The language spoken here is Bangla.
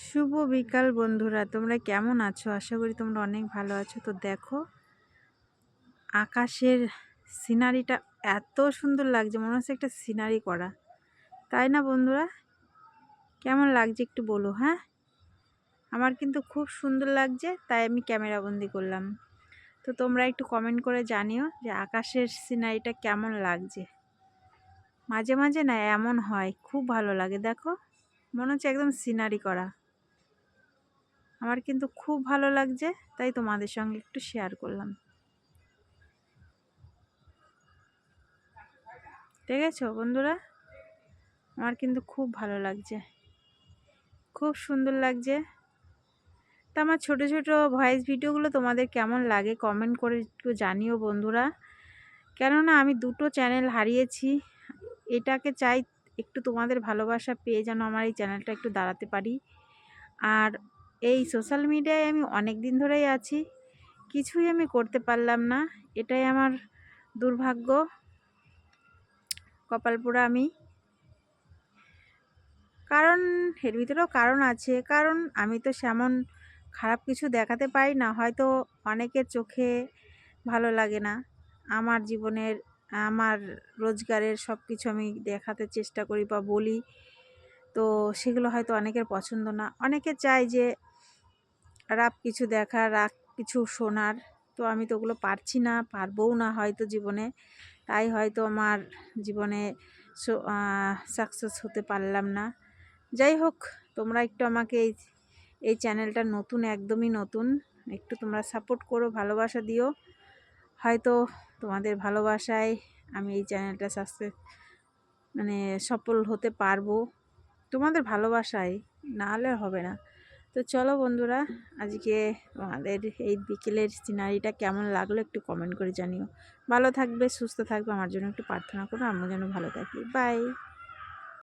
শুভ বিকাল বন্ধুরা, তোমরা কেমন আছো? আশা করি তোমরা অনেক ভালো আছো। তো দেখো, আকাশের সিনারিটা এত সুন্দর লাগছে, মনে হচ্ছে একটা সিনারি করা, তাই না বন্ধুরা? কেমন লাগছে একটু বলো। হ্যাঁ, আমার কিন্তু খুব সুন্দর লাগছে, তাই আমি ক্যামেরা বন্দি করলাম। তো তোমরা একটু কমেন্ট করে জানিও যে আকাশের সিনারিটা কেমন লাগছে। মাঝে মাঝে না এমন হয়, খুব ভালো লাগে। দেখো, মনে হচ্ছে একদম সিনারি করা। আমার কিন্তু খুব ভালো লাগছে, তাই তোমাদের সঙ্গে একটু শেয়ার করলাম। দেখেছো বন্ধুরা, আমার কিন্তু খুব ভালো লাগছে, খুব সুন্দর লাগছে। তা আমার ছোট ছোট ভয়েস ভিডিওগুলো তোমাদের কেমন লাগে কমেন্ট করে একটু জানিও বন্ধুরা। কেননা আমি দুটো চ্যানেল হারিয়েছি, এটাকে চাই একটু তোমাদের ভালোবাসা পেয়ে যেন আমার এই চ্যানেলটা একটু দাঁড়াতে পারি। আর এই সোশ্যাল মিডিয়ায় আমি অনেক দিন ধরেই আছি, কিছুই আমি করতে পারলাম না, এটাই আমার দুর্ভাগ্য, কপাল পোড়া আমি। কারণ এর ভিতরেও কারণ আছে, কারণ আমি তো সেমন খারাপ কিছু দেখাতে পারি না, হয়তো অনেকের চোখে ভালো লাগে না। আমার জীবনের, আমার রোজগারের সব কিছু আমি দেখাতে চেষ্টা করি বা বলি, তো সেগুলো হয়তো অনেকের পছন্দ না। অনেকে চায় যে রাপ কিছু দেখার, রাপ কিছু শোনার, তো আমি তো ওগুলো পারছি না, পারবও না হয়তো জীবনে। তাই হয়তো আমার জীবনে সাকসেস হতে পারলাম না। যাই হোক, তোমরা একটু আমাকে এই চ্যানেলটা নতুন, একদমই নতুন, একটু তোমরা সাপোর্ট করো, ভালোবাসা দিও। হয়তো তোমাদের ভালোবাসায় আমি এই চ্যানেলটা সফল হতে পারবো, তোমাদের ভালোবাসায়, না হলে হবে না। তো চলো বন্ধুরা, আজকে তোমাদের এই বিকেলের সিনারিটা কেমন লাগলো একটু কমেন্ট করে জানিও। ভালো থাকবে, সুস্থ থাকবে, আমার জন্য একটু প্রার্থনা করো, আমিও যেন ভালো থাকি। বাই।